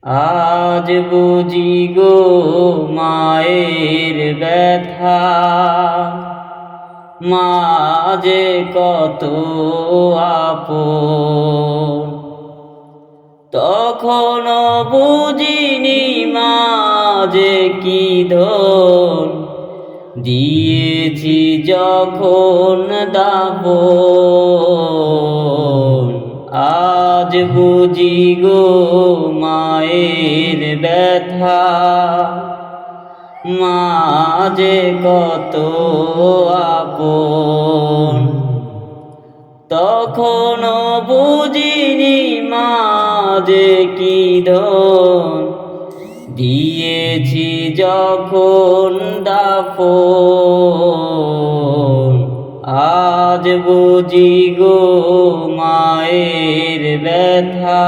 আজ বুঝি গো মায়ের ব্যথা, মা যে কত আপন। তখনও বুঝিনি মা যে কি ধন, দিয়েছি যখন দাফন। আজ বুঝি গো মায়ের ব্যথা, মা যে কত আপন। তখনও বুঝিনি মা যে কি ধন, দিয়েছি যখন দাফন। আজ বুঝি গো মায়ের ব্যথা।